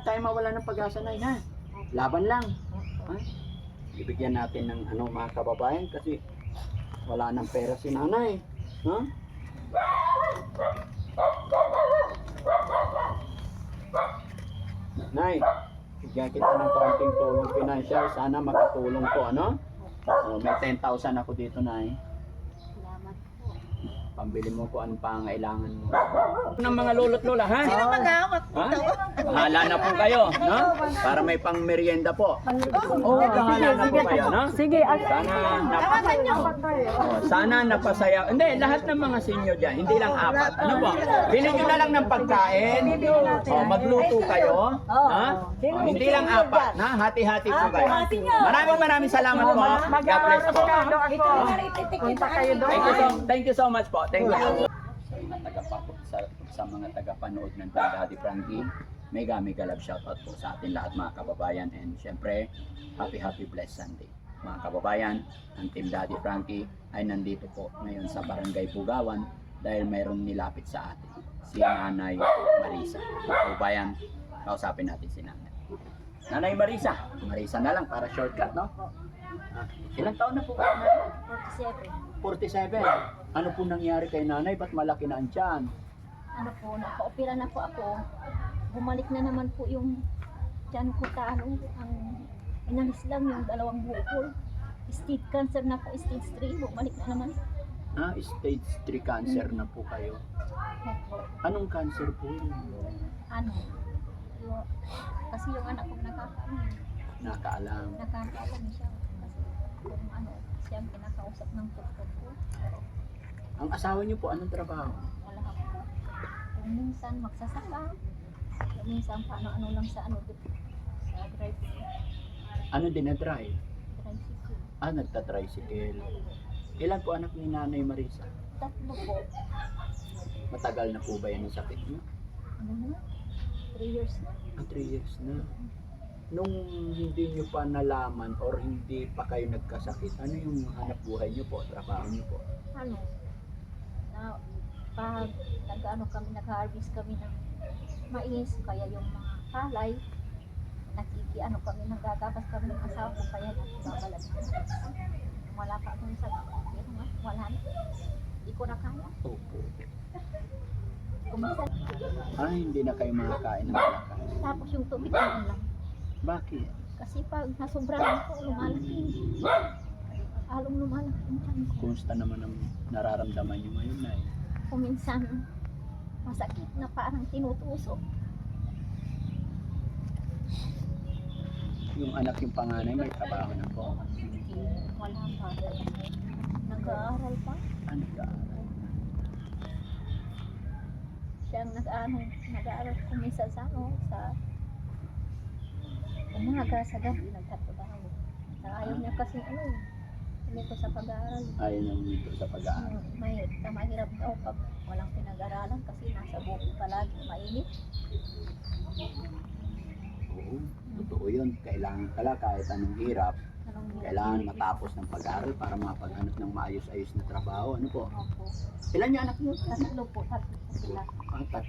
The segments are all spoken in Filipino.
Huwag tayo mawala ng pag-asa na ha. Laban lang. Ha? Ibigyan natin ng mga kababayan kasi wala nang pera si nanay. Ha? Nay, bigyan kita ng konting tulong financial. Sana makatulong to, may 10,000 ako dito, Nay. Salamat po. Pambili mo ko anong pangailangan mo. Ng mga lolo't lola, ha? Sino mag-awak po? Bahala na po kayo, no? Para may pang merienda po. Bahala na po kayo, no? Sige, Sana napasaya. Hindi, lahat ng mga senior dyan, hindi lang 4. Ano po? Bilhin nyo na lang ng pagkain. Magluto kayo. Ha? Hindi lang 4, na? Hati-hati po kayo. Maraming salamat po. God bless po. Thank you so much po. Thank you. Sa mga tagapanood ng Team Daddy Frankie, mega love shoutout po sa atin lahat mga kababayan, and syempre happy blessed Sunday mga kababayan. Ang Team Daddy Frankie ay nandito po ngayon sa Barangay Bugawan dahil mayroong nilapit sa atin si Nanay Marisa. Mga kababayan, kausapin natin si Nanay. Nanay Marisa na lang para shortcut, no? Ilang taon na po kayo, Nanay? 47. 47. Ano po nangyari kay Nanay? Ba't malaki na ang tiyan? Ano po, naka-opera na po ako. Bumalik na naman po yung tiyan ko ang inalis lang yung 2 bukol. Stage cancer na po, stage 3. Bumalik na naman. Stage 3 cancer na po kayo. Opo. Anong cancer po yun? Kasi yung anak ko Nakaalam. nakakaalam siya. Kasi kung siya ang kinakausap ng doktor ko. Ang asawa niyo po, anong trabaho? Wala ako. Kung minsan magsasaka. Kung minsan paano lang sa sa drive. Ano din na drive? Tricycle. Nagta-tricycle. Ilan po anak ni Nanay Marisa? 3 po. Matagal na po ba yan ang sakit niyo? 3 years na. 3 years na. Nung hindi niyo pa nalaman or hindi pa kayo nagkasakit, ano yung hanap buhay niyo po, trabaho niyo po? Pag nag-harvest kami ng mais, kaya yung mga palay, kami, nagagapas kami ng asawa ko, kaya nagbabalag kami. Wala pa akong wala na. Hindi ko na kaya. Opo. Kuminsan, Hindi na kayo makakain ng malakas. tapos yung tubig lang. Bakit? Kasi pag nasobrahan ko, lumalaki. Halong lumalaki yung tiyan ko. Kumusta naman ang nararamdaman niyo ngayon, Nay? Kuminsan, masakit na parang tinutusok. Yung anak yung panganay may trabaho na po. Wala pa. Nag-aaral pa. Nag-aaral. Siyang nag-aaral kumisa sa umaga, sa gabi nagtatrabaho. Ayaw niya kasi hindi ko sa pag-aaral. Ayaw na dito sa pag-aaral. Mahirap daw pag walang pinag-aralan kasi nasa buko palagi mainit. Oo, totoo yun. Kailangan pala kahit anong hirap, kailangan matapos ng pag-aaral para mapaghanap ng maayos-ayos na trabaho. Ano po? Opo. Ilan yung anak niyo? 3 po sila. 3.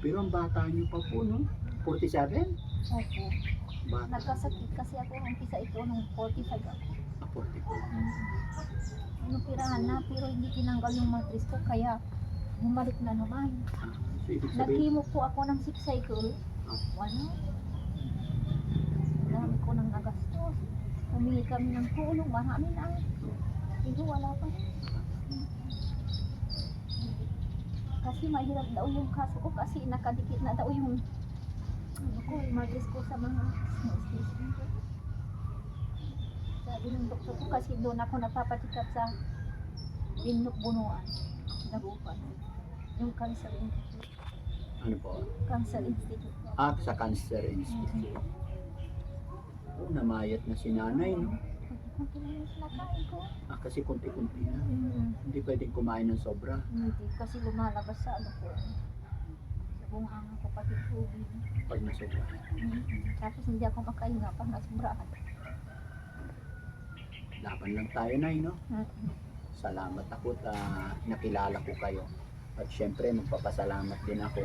Pero ang bata niyo pa po, no? 47? Opo. Bata. Nagkasakit kasi ako umpisa ito nung 45 ako. 44. Pirahan na pero hindi tinanggal yung matris ko kaya bumalik na naman. So, ibig sabihin, Nag-chemo po ako ng 6 cycle. Wala. Dami ko nang nagastos. Humingi kami ng tulong, marami na. Pero wala pa. Kasi mahirap daw yung kaso ko kasi nakadikit na daw yung matris ko sa mga station ko. Sabi ng doktor ko kasi doon ako napapatikat sa bunuan. Nagupan. Yung Cancer Institute. ano po? Cancer Institute. Sa Cancer Institute. Namayat na si nanay, no? Kunti lang yung kinakain ko. Kasi kunti-kunti na. Hindi pwedeng kumain ng sobra. Hindi, kasi lumalabas sa ko. Sa bungangan ko pati tubig. Pag nasobra. Tapos hindi ako makahinga pag nasobrahan. Laban lang tayo, Nay, no? Salamat ako at nakilala ko kayo. At syempre, magpapasalamat din ako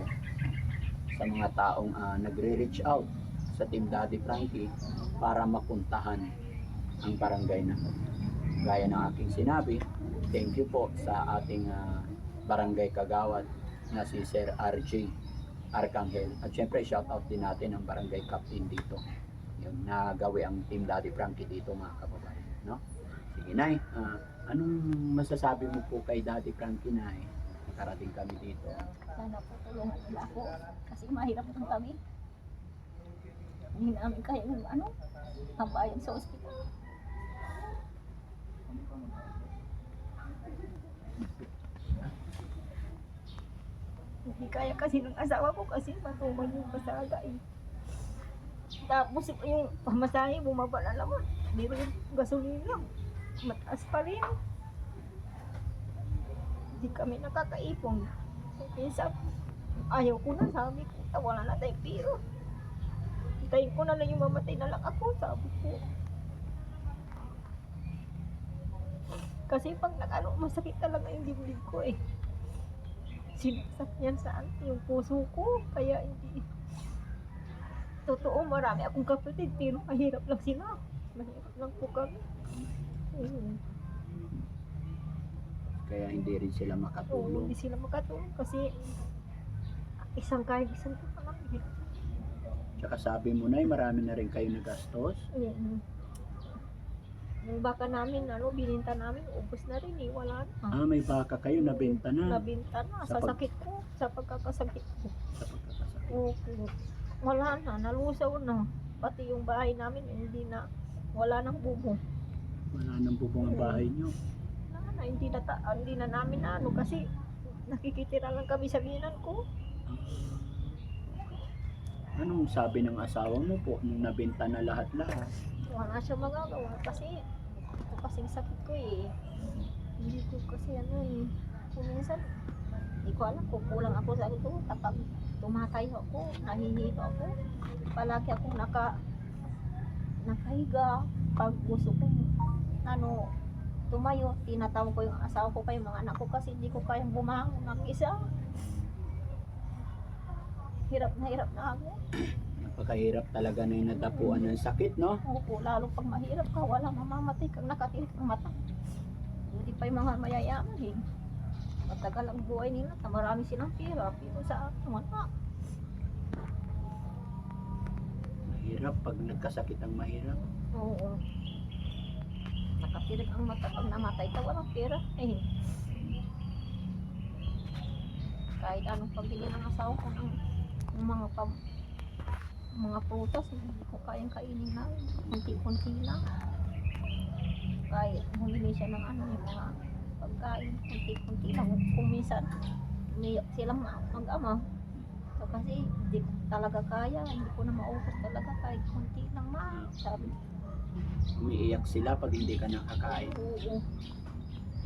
sa mga taong nagre-reach out sa Team Daddy Frankie para mapuntahan ang barangay namin. Gaya ng aking sinabi, thank you po sa ating barangay kagawad na si Sir RJ Arcangel. At syempre, shout out din natin ang barangay captain dito. Yung nagawi ang Team Daddy Frankie dito, mga kababayan. No? Sige, Nay. Anong masasabi mo po kay Daddy Frankie, Nay? Nakarating kami dito. Sana po tulungan nila ako kasi mahirap lang kami. Hindi namin kaya yung tambayan sa ospital. Hindi kaya kasi ng asawa ko kasi matumal yung basaga eh. Tapos yung pamasahe bumaba na naman. Hindi rin yung gasolina. Mataas pa rin. Hindi kami nakakaipon. Kaya ayaw ko na, sabi ko, wala na tayong piro. Hintayin ko na lang yung mamatay na lang ako, sabi ko. Kasi pag masakit talaga yung dibdib ko eh. Sinaksak yan sa yung puso ko, kaya hindi. Totoo, marami akong kapatid, pero mahirap lang sila. Mahirap lang po kami. Kaya hindi rin sila Oo, makatulong. hindi sila makatulong kasi isang kahit isang ito pa lang. Tsaka sabi mo, Nay, marami na rin kayo nagastos. Yung baka namin, bininta namin, ubos na rin eh, wala na. May baka kayo, nabenta na. Nabinta na, sa sakit ko, sa pagkakasakit ko. Sa pagkakasakit. Okay. Wala na, nalusaw na. Pati yung bahay namin, wala nang bubong. Wala nang bubong ang bahay nyo. Wala na, hindi na namin kasi nakikitira lang kami sa binan ko. Anong sabi ng asawa mo po nung nabenta na lahat-lahat? Wala siya magagawa kasi ito kasing sakit ko eh. Hindi ko kasi kung minsan, hindi ko alam kung kulang ako sa ito. Kapag tumatayo ako, nahihilo ako. Palagi akong nakahiga. Pag gusto ko, tumayo, tinatawag ko yung asawa ko pa yung mga anak ko kasi hindi ko kayang bumangon ng isa. Hirap na ako. Napakahirap talaga na yung nadapuan ng sakit, no? Opo, lalo pag mahirap ka, walang mamamatay kang nakatirik ng mata. Hindi pa yung mga mayayaman eh. Matagal ang buhay nila, marami silang pera, pero sa akin, wala. Mahirap pag nagkasakit ang mahirap. Oo. Nakatirik ang mata pag namatay ka, walang pera. Kahit anong pagbili ng asawa ko ng mga prutas, hindi ko kayang kainin na. Kunti-kunti lang. Kahit humili siya ng yung mga pagkain, kunti-kunti lang. Kung minsan, umiyak silang mag-ama. So, kasi hindi ko talaga kaya, hindi ko na maubos talaga kahit kunti lang sabi. Umiiyak sila pag hindi ka nakakain. Oo.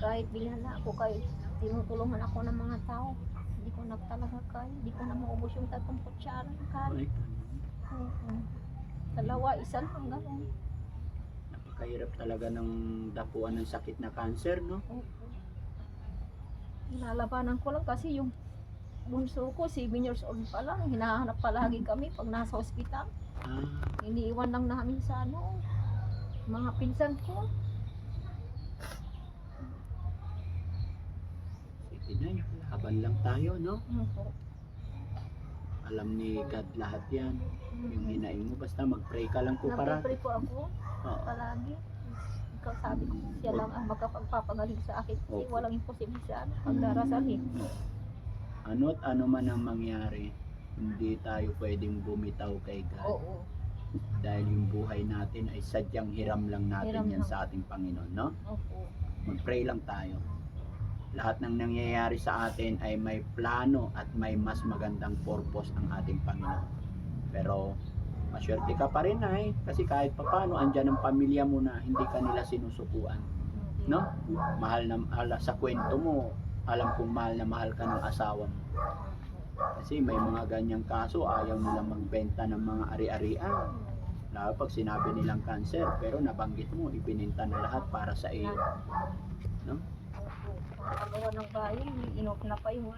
Kahit bilhan na ako, kahit tinutulungan ako ng mga tao, hindi ko na talaga kaya, hindi ko na maubos yung 3 kutsara ng kanin. Oo. Dalawa, isa lang gano'n. Napakahirap talaga ng dapuan ng sakit na cancer, no? Oo. Nilalabanan ko lang kasi yung bunso ko, 7 years old pa lang, hinahanap palagi kami pag nasa ospital. Iniiwan lang namin sa mga pinsan ko. Sige na, laban lang tayo, no? Opo. Alam ni God lahat yan. Yung hinaing mo, basta mag-pray ka lang po para. Nagpapray po ako Oo. palagi. Ikaw sabi ko, siya lang ang makapagpapagaling sa akin kasi Opo. walang imposible sa pagdarasal. Ano't ano man ang mangyari, hindi tayo pwedeng bumitaw kay God. Oo. Dahil yung buhay natin ay sadyang hiram lang natin Hiram yan lang. sa ating Panginoon, no? Opo. Mag-pray lang tayo. Lahat ng nangyayari sa atin ay may plano at may mas magandang purpose ang ating Panginoon. Pero maswerte ka pa rin ay kasi kahit papano andyan ang pamilya mo na hindi ka nila sinusukuan, no? Mahal na sa kwento mo, alam kong mahal na mahal ka ng asawa mo. Kasi may mga ganyang kaso, ayaw nilang magbenta ng mga ari-arian. Lalo pag sinabi nilang cancer, pero nabanggit mo, ibininta na lahat para sa iyo. No? Opo. Pagkagawa ng bahay, inok na pa yung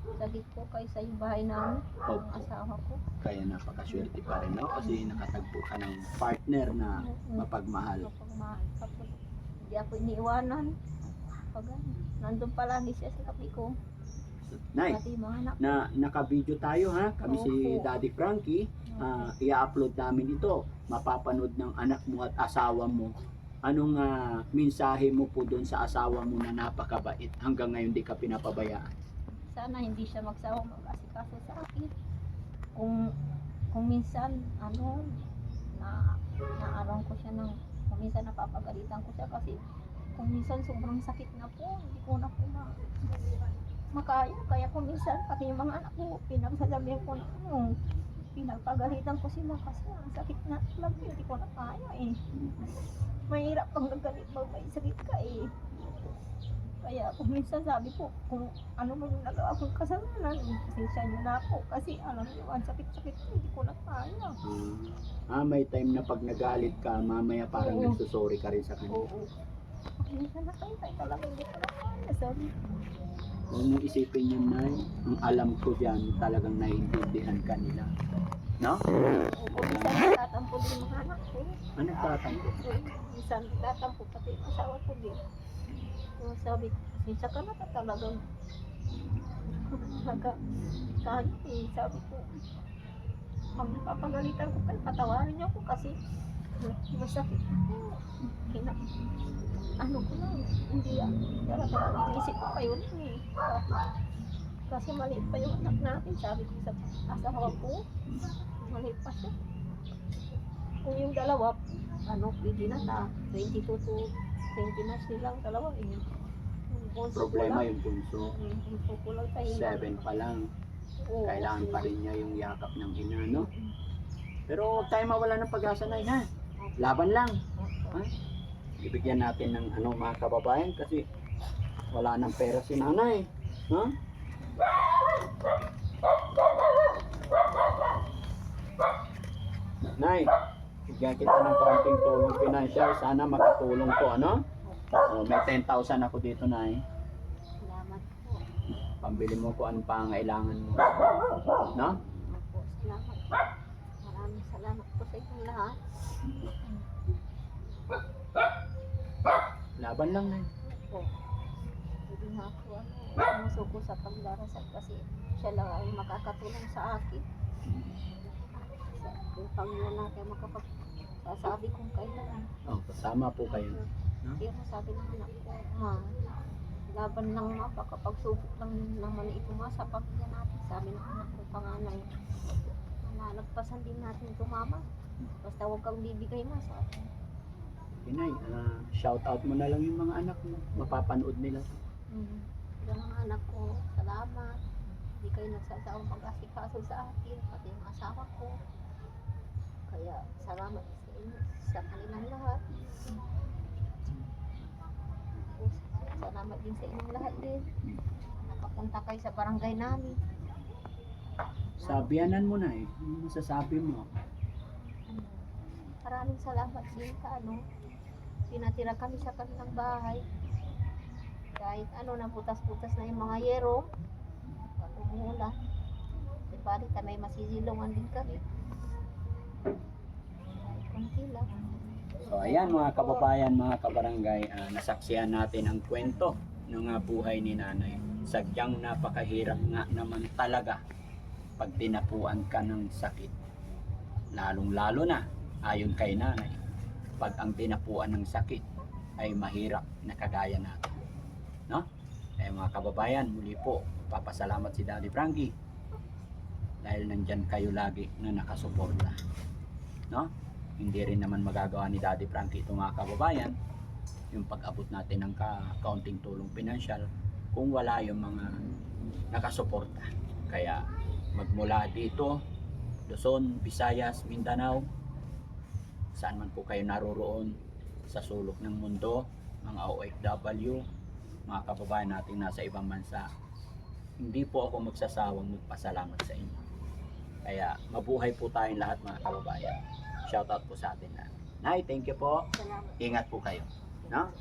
Sagit ko kaysa yung bahay namin, Opo. ng asawa ko. Kaya napakaswerte pa rin, no? Kasi nakatagpo ka ng partner na mapagmahal. Mapagmahal. Tapos, hindi ako iniiwanan. Pag nandun palagi siya sa tabi ko. Nay, Pati yung mga anak. naka-video tayo ha, kami si Opo. Daddy Frankie. I-upload namin ito. Mapapanood ng anak mo at asawa mo. Anong mensahe mo po doon sa asawa mo na napakabait hanggang ngayon di ka pinapabayaan? Sana hindi siya magsawang mag-asikaso sa akin. Kung minsan, naaraw ko siya ng, kung minsan napapagalitan ko siya kasi kung minsan sobrang sakit na po, hindi ko na po makaya. Kaya kung minsan, pati yung mga anak ko, pinagsasabihan ko na, pinagpagalitan ko sila kasi ang sakit na talaga, hindi ko na kaya eh. Mahirap pang nagalit pag may sakit ka eh. Kaya kung minsan sabi ko, kung ano man yung nagawa kong kasalanan, pasensya niyo na po. Kasi alam niyo, ang sakit-sakit ko, hindi ko na kaya. May time na pag nagalit ka, mamaya parang Oo. nagsusorry ka rin sa kanya. Oo. Minsan na kayo, talaga hindi ko na kaya. Sabi ko, Huwag mong isipin yun, Nay. Ang alam ko dyan, talagang naiintindihan ka nila. No? kung minsan nagtatampo din yung mga anak ko. Ano tatanggap? Minsan nagtatampo, pati yung asawa ko din. So sabi ko, pasensya ka na talagang kahit eh, sabi ko, pag papagalitan ko kayo, patawarin niyo ako kasi masakit ko. Ano ko lang, hindi talaga inisip ko kayo lang eh. Kasi maliit pa yung anak natin, sabi ko sa asawa ko, maliit pa siya. Kung yung dalawa, pwede na ta, 22 to 20 na silang dalawa eh. Problema yung bunso. Bunso ko lang sa 7 pa lang. Oo, Kailangan kasi- pa rin niya yung yakap ng ina, no? Pero huwag tayo mawala ng pag-asa, Nay, ha? Laban lang. Ha? Ibigyan natin ng mga kababayan kasi wala nang pera si nanay. Ha? Nay, bigyan kita ng kaunting tulong financial. Sana makatulong ko, ano? May 10,000 ako dito, Nay. Salamat po. Pambili mo ko anong pangailangan mo. No? Opo, salamat po. Maraming salamat po sa inyong lahat. Laban lang, Nay. Opo. Hindi nga po sumusuko sa pagdarasal kasi siya lang ay makakatulong sa akin. Kung Panginoon natin makapagsasabi kung kailan. Tama po kayo. No? Pero sabi ng anak ko, laban lang baka pagsubok lang naman ito sa pamilya natin. Sabi ng anak ko, panganay, nalagpasan din natin ito mama. Basta huwag kang bibigay sa akin. Inay, shout out mo na lang yung mga anak mo. Mapapanood nila. Yung mga anak ko, salamat. Hindi kayo nagsasawang mag-asikaso sa akin, pati yung asawa ko. Kaya salamat sa inyo, sa kanilang lahat. Tapos, salamat din sa inyong lahat din. Nakapunta kayo sa barangay namin. Sabianan mo na eh. Ano masasabi mo? Maraming salamat din sa pinatira kami sa kanilang bahay. Kahit nabutas-butas na yung mga yero. Pag umulan. Di bali, may masisilungan din kami. Kahit konti lang. So ayan mga kababayan, mga kabarangay, nasaksihan natin ang kwento ng buhay ni nanay. Sadyang napakahirap nga naman talaga pag tinapuan ka ng sakit. Lalong-lalo na, ayon kay nanay, pag ang tinapuan ng sakit ay mahirap na kagaya natin. No? Mga kababayan, muli po, papasalamat si Daddy Frankie dahil nandyan kayo lagi na nakasuporta. No? Hindi rin naman magagawa ni Daddy Frankie ito mga kababayan, yung pag-abot natin ng kaunting tulong pinansyal kung wala yung mga nakasuporta. Kaya magmula dito, Luzon, Visayas, Mindanao, saan man po kayo naroroon sa sulok ng mundo, mga OFW, mga kababayan natin nasa ibang bansa, hindi po ako magsasawang magpasalamat sa inyo. Kaya mabuhay po tayong lahat mga kababayan. Shoutout po sa atin na. Nay, thank you po. Salamat. Ingat po kayo. No?